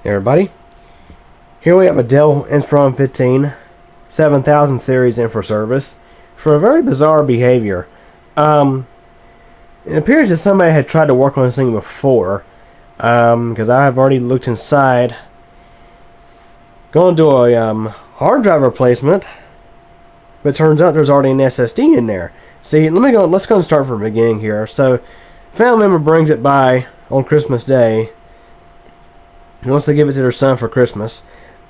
Hey everybody, here we have a Dell Inspiron 15 7000 series in for service for a very bizarre behavior. It appears that somebody had tried to work on this thing before, because I have already looked inside. Going to do a hard drive replacement, but it turns out there's already an SSD in there. See, let's go and start from the beginning here. So, family member brings it by on Christmas Day. He wants to give it to their son for Christmas.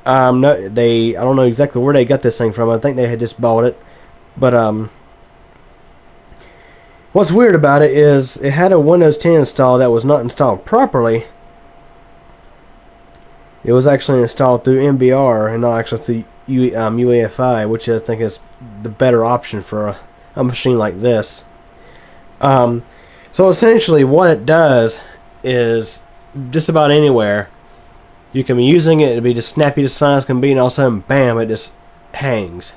I don't know exactly where they got this thing from. I think they had just bought it. But what's weird about it is it had a Windows 10 installed that was not installed properly. It was actually installed through MBR and not actually through UEFI, which I think is the better option for a machine like this. So essentially what it does is just about anywhere you can be using it, it'll be just snappy as fine as can be, and all of a sudden, bam, it just hangs.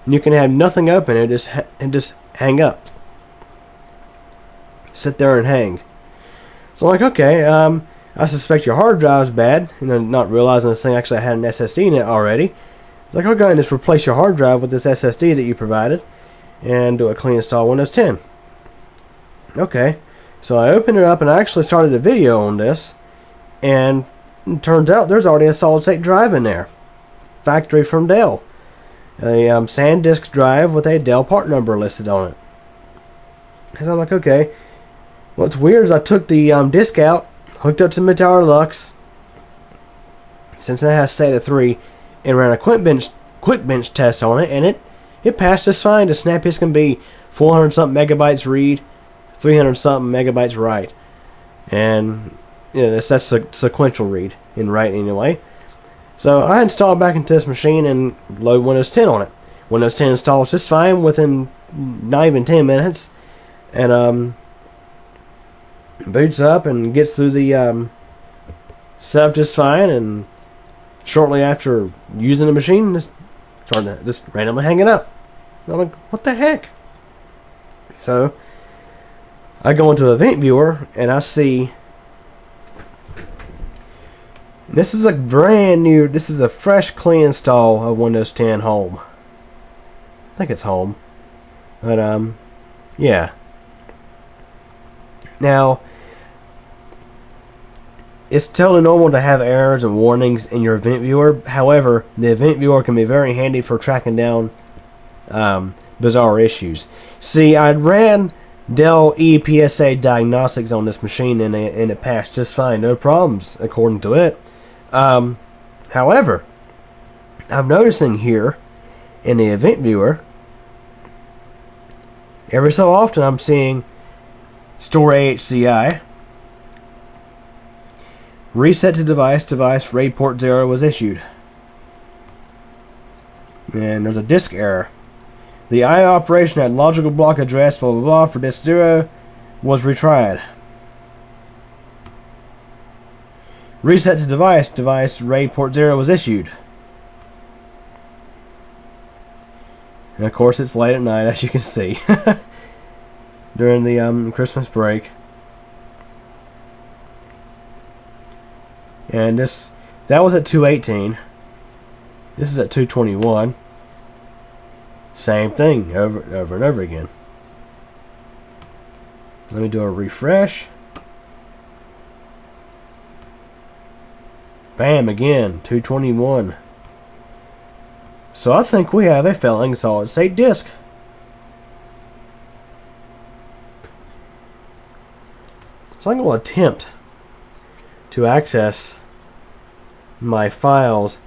And you can have nothing open, it just hang up. Sit there and hang. So I'm like, okay, I suspect your hard drive's bad, not realizing this thing actually had an SSD in it already. It's like, okay, and just replace your hard drive with this SSD that you provided, and do a clean install Windows 10. Okay, so I opened it up, and I actually started a video on this, and it turns out there's already a solid-state drive in there. Factory from Dell. A SanDisk drive with a Dell part number listed on it. So I'm like, okay. What's weird is I took the disk out, hooked up to my Tower Lux, since it has SATA 3, and ran a quick bench test on it, and it passed just fine. The snappy as can be. 400-something megabytes read, 300-something megabytes write. And that's sequential read and write anyway. So I installed back into this machine and load Windows 10 on it. Windows 10 installs just fine within not even 10 minutes, and boots up and gets through the setup just fine. And shortly after using the machine, just randomly hanging up. I'm like, what the heck? So I go into the event viewer and I see. This is a brand new, this is a fresh clean install of Windows 10 Home. I think it's Home. But, yeah. Now, it's totally normal to have errors and warnings in your event viewer. However, the event viewer can be very handy for tracking down bizarre issues. See, I ran Dell ePSA diagnostics on this machine and it passed just fine. No problems, according to it. However, I'm noticing here in the event viewer, every so often I'm seeing store AHCI, reset to device RAID port 0 was issued. And there's a disk error. The I operation at logical block address blah blah blah for disk 0 was retried. Reset to device RAID port 0 was issued. And of course it's late at night, as you can see. During the Christmas break. And that was at 2:18. This is at 2:21. Same thing over and over again. Let me do a refresh. Bam, again, 2:21. So I think we have a failing solid-state disk. So I'm going to attempt to access my files,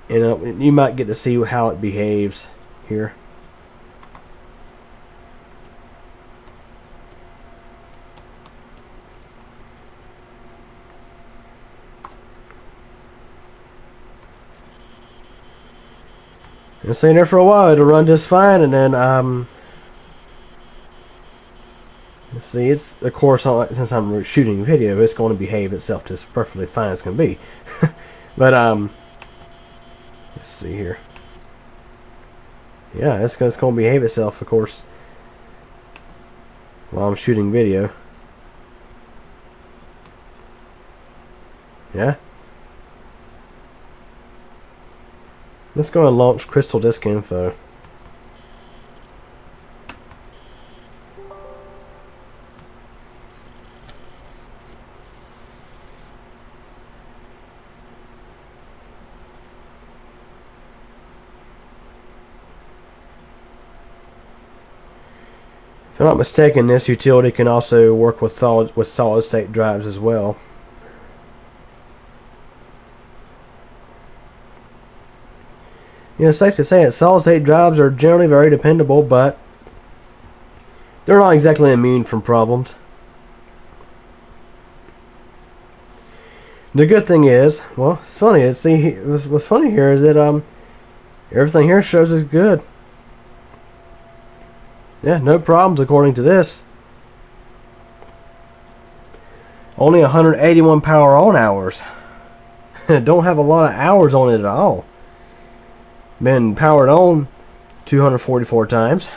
and you might get to see how it behaves here. It's in there for a while. It'll run just fine, and then let's see. It's of course since I'm shooting video, it's going to behave itself just perfectly fine as can be. But let's see here. Yeah, it's going to behave itself, of course, while I'm shooting video. Yeah. Let's go and launch Crystal Disk Info. If I'm not mistaken, this utility can also work with solid state drives as well. It's safe to say that solid state drives are generally very dependable, but they're not exactly immune from problems. The good thing is, well, it's funny. What's funny here is that everything here shows is good. Yeah, no problems according to this. Only 181 power on hours. Don't have a lot of hours on it at all. Been powered on 244 times.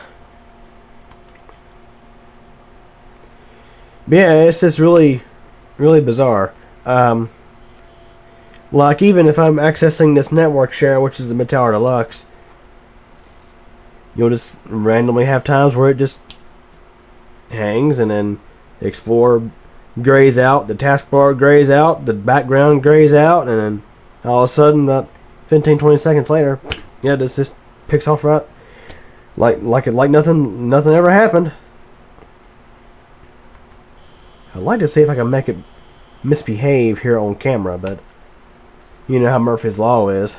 But yeah, it's just really bizarre. Like, even if I'm accessing this network share, which is the Meteor Deluxe, you'll just randomly have times where it just hangs, and then the Explorer grays out, the taskbar grays out, the background grays out, and then all of a sudden, about 15-20 seconds later, yeah, this just picks off right, like nothing ever happened. I'd like to see if I can make it misbehave here on camera, but you know how Murphy's Law is.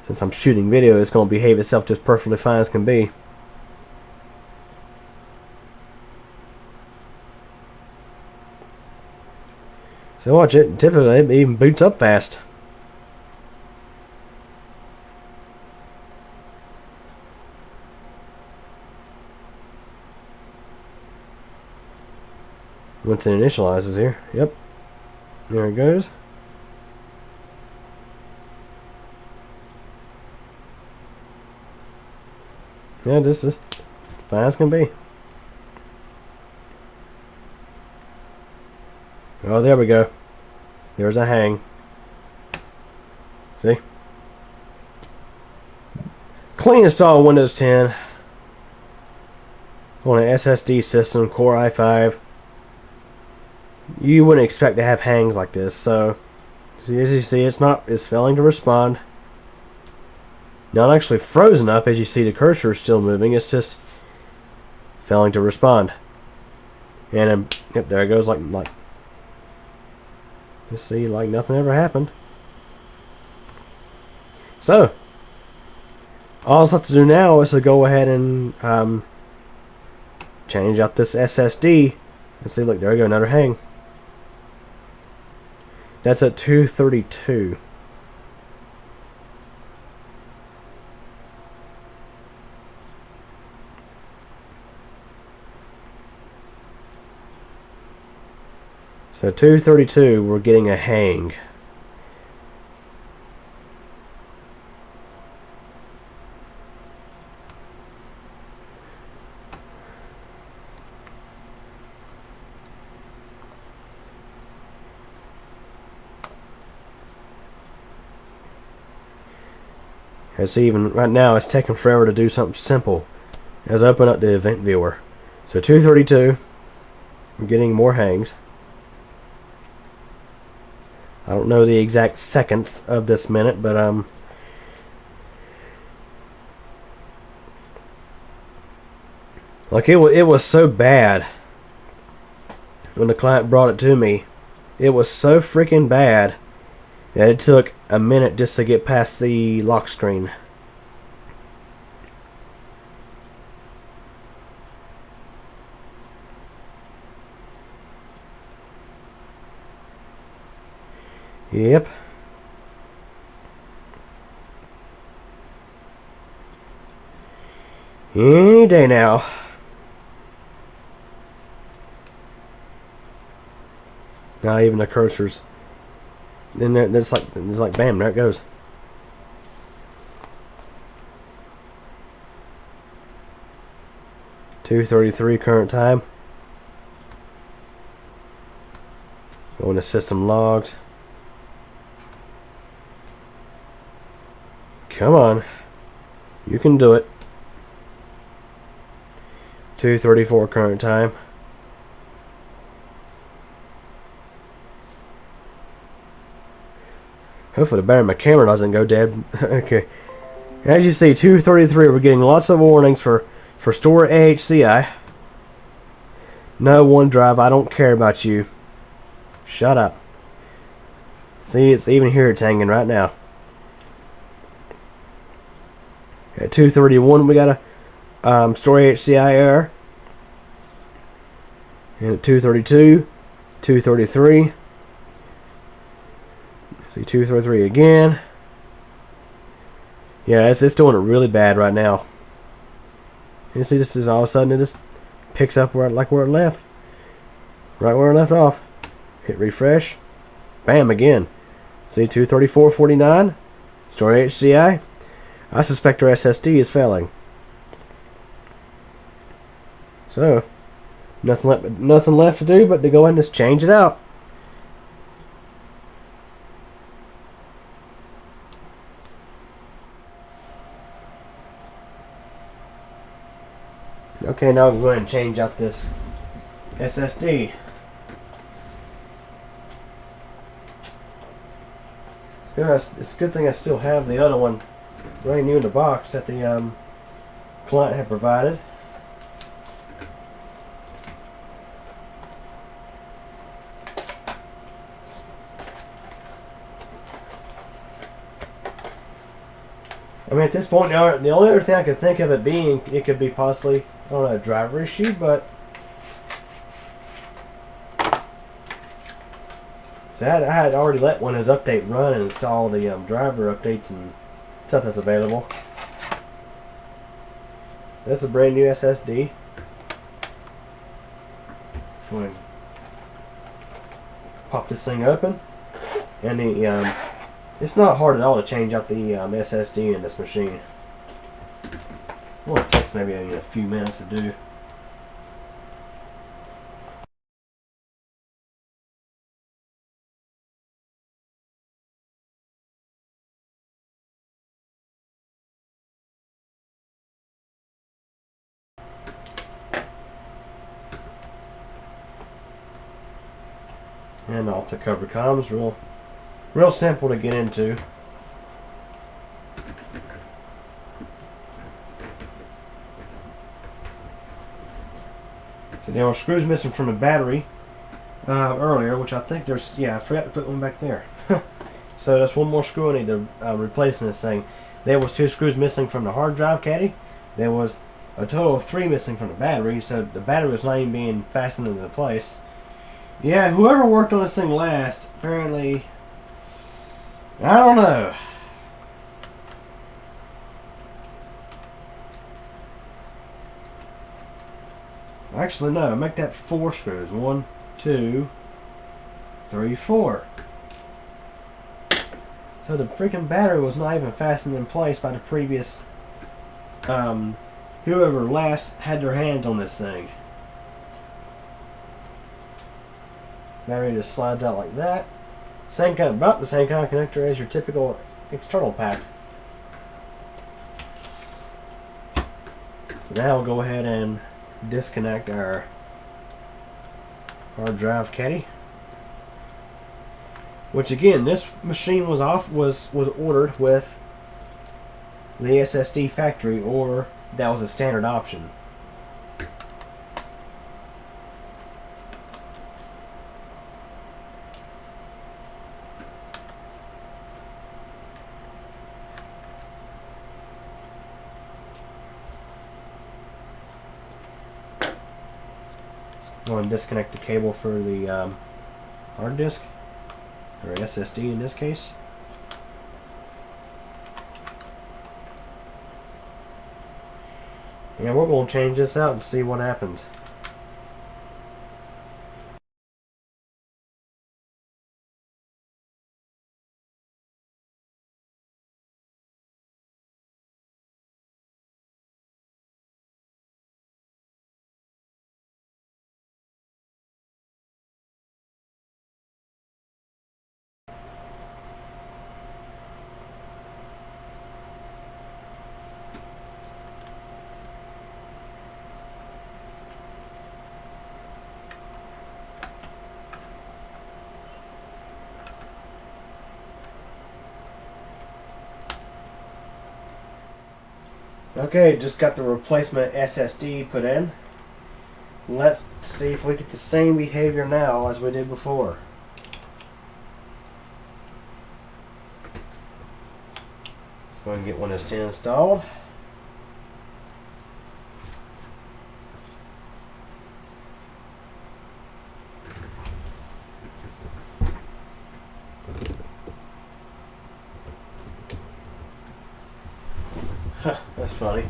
Since I'm shooting video, it's going to behave itself just perfectly fine as can be. So watch it. Typically, it even boots up fast. Once it initializes here. Yep. There it goes. Yeah, this is fine as can be. Oh, there we go. There's a hang. See? Clean install Windows 10 on an SSD system, Core i5. You wouldn't expect to have hangs like this. So, as you see, it's failing to respond. Not actually frozen up, as you see the cursor is still moving. It's just failing to respond. And then, yep, there it goes, like you see, like nothing ever happened. So, all I have to do now is to go ahead and change out this SSD and see. Look, there we go, another hang. That's at 232. So 232, we're getting a hang. As even right now, it's taking forever to do something simple. As I open up the event viewer. So 232, we're getting more hangs. I don't know the exact seconds of this minute, but like it was so bad when the client brought it to me. It was so freaking bad that it took a minute just to get past the lock screen. Yep. Any day now. Not even the cursors. Then it's like bam, there it goes. $2:33 current time. Going to system logs. Come on. You can do it. 2:34 current time. Hopefully the battery in my camera doesn't go dead. Okay. As you see, 2:33, we're getting lots of warnings for store AHCI. No OneDrive, I don't care about you. Shut up. See, it's even here, it's hanging right now. At 2:31, we got a store AHCI error. And at 2:32, 2:33. See, 2:33 again. Yeah, it's doing it really bad right now. You see, this is all of a sudden it just picks up where it left, right where it left off. Hit refresh, bam again. See, 2:34:49. Store HCI. I suspect our SSD is failing. So, nothing left to do but to go ahead and just change it out. Okay, now I'm going to change out this SSD. It's a good thing I still have the other one brand new in the box that the client had provided. I mean, at this point, the only other thing I could think of it being, it could be possibly, I don't know, a driver issue, but so I had already let Windows Update run and install the driver updates and stuff that's available. That's a brand new SSD. Just going to pop this thing open, and the it's not hard at all to change out the SSD in this machine. Well, it takes maybe a few minutes to do. And off the cover comes, real simple to get into. So there were screws missing from the battery earlier, which I think there's, yeah, I forgot to put one back there. So that's one more screw I need to replace in this thing. There was 2 screws missing from the hard drive caddy. There was a total of 3 missing from the battery, so the battery was not even being fastened into place. Yeah, whoever worked on this thing last, apparently, I don't know. Actually, no, make that 4 screws. 1, 2, 3, 4. So the freaking battery was not even fastened in place by the previous, whoever last had their hands on this thing. Battery just slides out like that. About the same kind of connector as your typical external pack. So now we'll go ahead and disconnect our hard drive caddy. Which again, this machine was ordered with the SSD factory, or that was a standard option. Go and disconnect the cable for the hard disk, or SSD in this case. And we're going to change this out and see what happens. Okay, just got the replacement SSD put in. Let's see if we get the same behavior now as we did before. Let's go ahead and get Windows 10 installed. That's funny.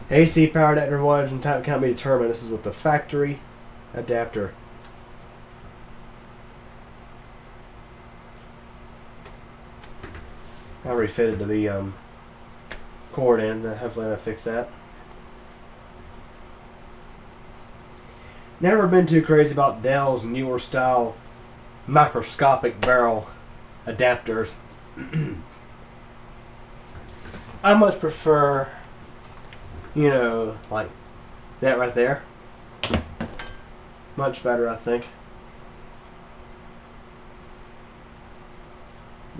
AC power adapter voltage and type can't be determined. This is with the factory adapter. I refitted the cord in. Hopefully that'll fix that. Never been too crazy about Dell's newer style microscopic barrel adapters. I much prefer, you know, like that right there. Much better, I think.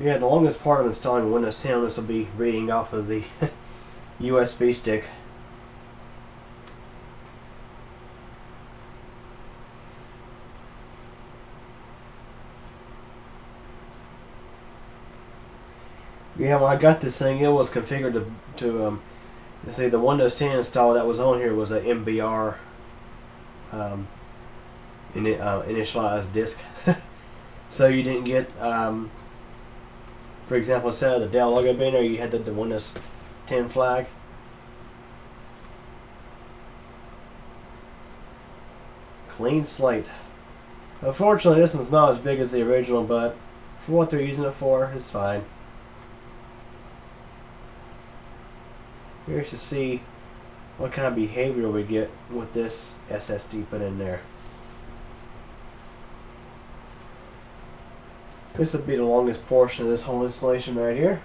Yeah, the longest part of installing Windows 10, this will be reading off of the USB stick. Yeah, when I got this thing, it was configured to see, the Windows 10 install that was on here was a MBR initialized disk. So you didn't get, for example, instead of the Dell logo being there, you had the Windows 10 flag. Clean slate. Unfortunately, this one's not as big as the original, but for what they're using it for, it's fine. Here's to see what kind of behavior we get with this SSD put in there. This will be the longest portion of this whole installation right here.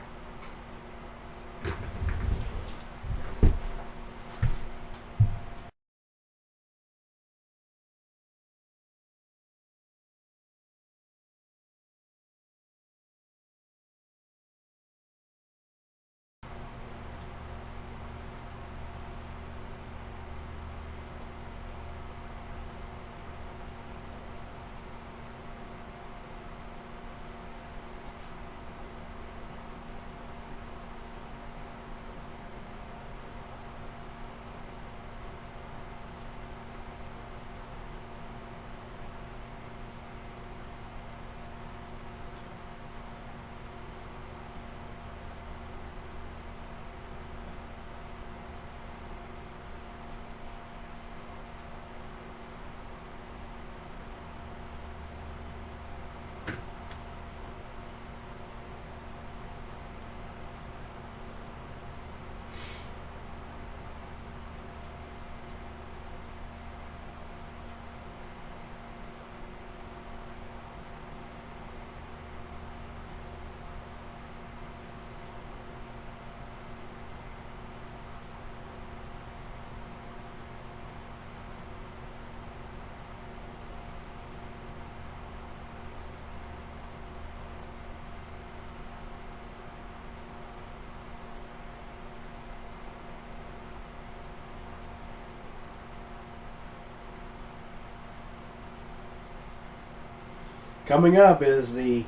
Coming up is the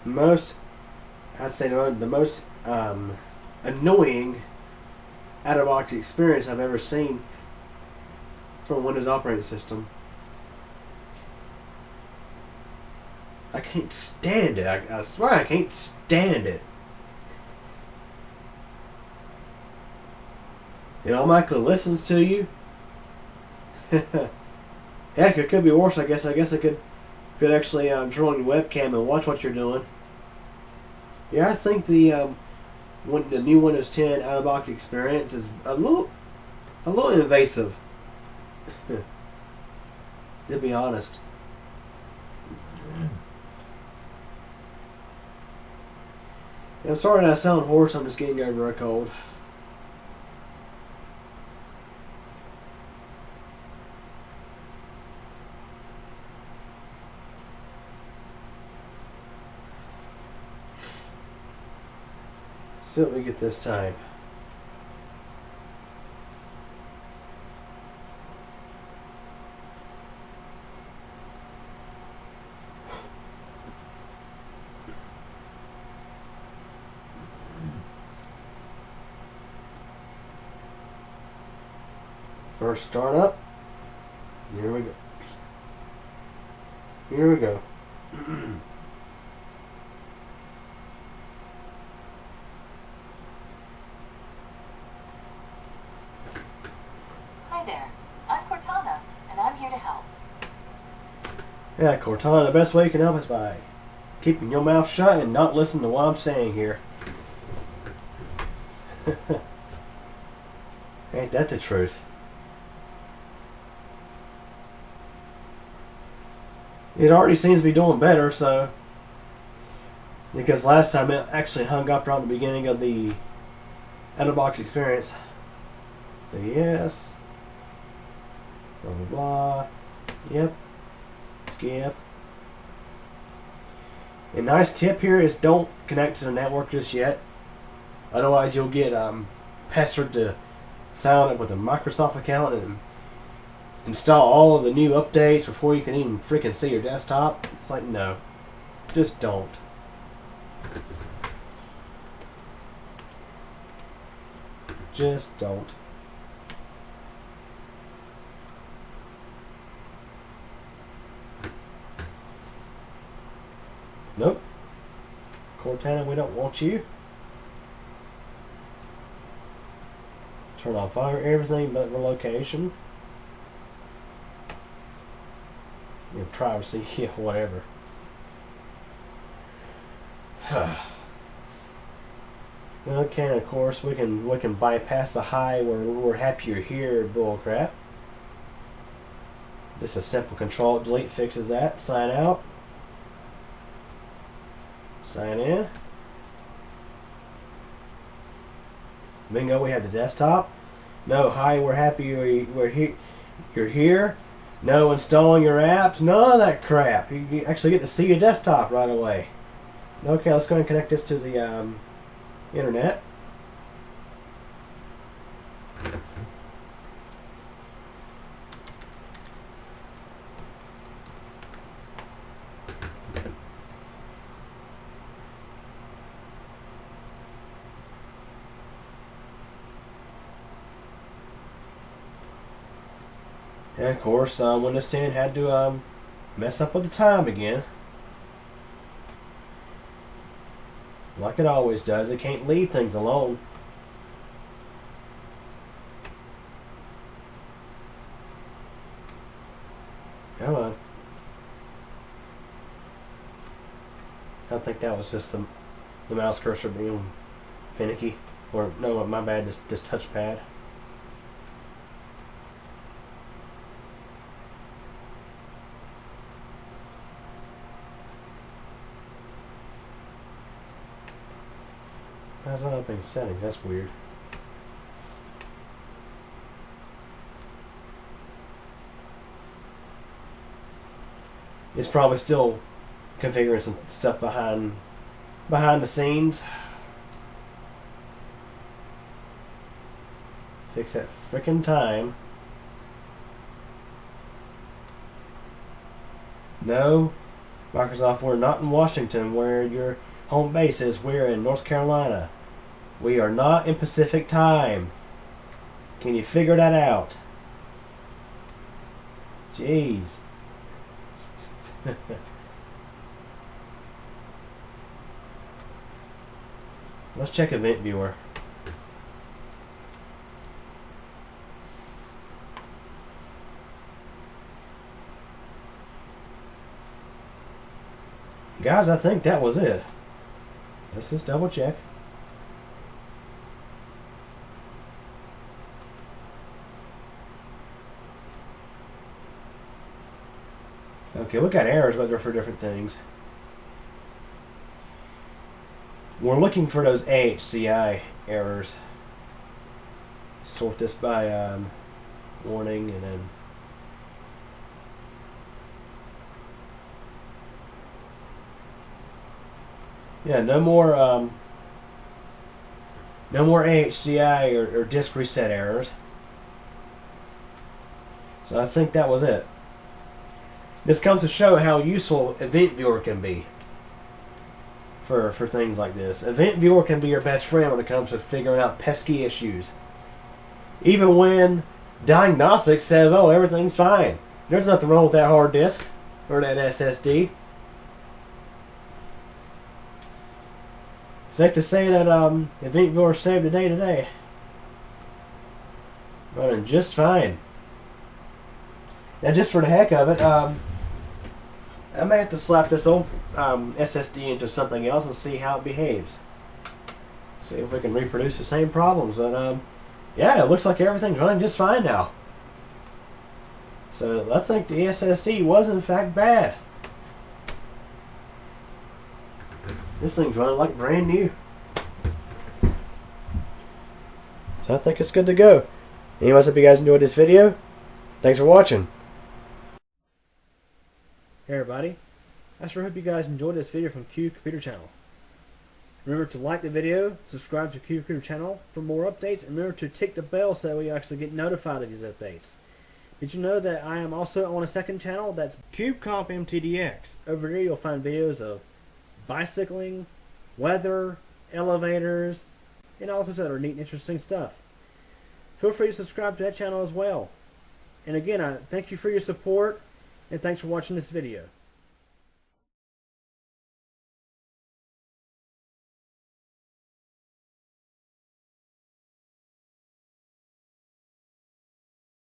most, I'd say the most annoying out-of-box experience I've ever seen from a Windows operating system. I can't stand it. I swear I can't stand it. It automatically listens to you. Heck, it could be worse. I guess I could actually turn on your webcam and watch what you're doing. Yeah, I think the new Windows 10 out-of-box experience is a little invasive. To be honest. I'm sorry that I sound hoarse. I'm just getting over a cold. See what we get this time. First start up. Here we go. Here we go. Hi there, I'm Cortana, and I'm here to help. Yeah, Cortana, the best way you can help is by keeping your mouth shut and not listening to what I'm saying here. Ain't that the truth? It already seems to be doing better, so... Because last time it actually hung up right at the beginning of the out-of-box experience. So yes. Blah, blah, blah. Yep. Skip. A nice tip here is don't connect to the network just yet. Otherwise you'll get pestered to sign up with a Microsoft account and install all of the new updates before you can even freaking see your desktop. It's like, no. Just don't. Just don't. Nope. Cortana, we don't want you. Turn off everything but the location. Your privacy, yeah, whatever. Okay, of course we can bypass the hi we're happy you're here bullcrap. Just a simple control delete fixes that. Sign out. Sign in. Bingo, we have the desktop. No, hi, we're happy you're here. No installing your apps. None of that crap. You actually get to see your desktop right away. Okay, let's go and connect this to the internet. And of course, Windows 10 had to mess up with the time again. Like it always does, it can't leave things alone. Come on. I think that was just the mouse cursor being finicky. Or, no, my bad, just touchpad. How's that up in settings? That's weird. It's probably still configuring some stuff behind the scenes. Fix that frickin' time. No, Microsoft, we're not in Washington where your home base is. We're in North Carolina. We are not in Pacific time. Can you figure that out? Jeez. Let's check Event Viewer. Guys, I think that was it. Let's just double check. Okay, we got errors, but they're for different things. We're looking for those AHCI errors. Sort this by warning and then yeah, no more AHCI or disk reset errors. So I think that was it. This comes to show how useful Event Viewer can be for things like this. Event Viewer can be your best friend when it comes to figuring out pesky issues. Even when diagnostics says, oh, everything's fine. There's nothing wrong with that hard disk or that SSD. Safe to say that Event Viewer saved the day today. Running just fine. Now, just for the heck of it, I may have to slap this old SSD into something else and see how it behaves. See if we can reproduce the same problems. But yeah, it looks like everything's running just fine now. So I think the SSD was in fact bad. This thing's running like brand new. So I think it's good to go. Anyways, hope you guys enjoyed this video. Thanks for watching. Hey everybody. I sure hope you guys enjoyed this video from Q Computer Channel. Remember to like the video, subscribe to Q Computer Channel for more updates, and remember to tick the bell so that we actually get notified of these updates. Did you know that I am also on a second channel that's CubeComp MTDX? Over there you'll find videos of bicycling, weather, elevators, and all sorts of other neat and interesting stuff. Feel free to subscribe to that channel as well. And again, I thank you for your support, and thanks for watching this video.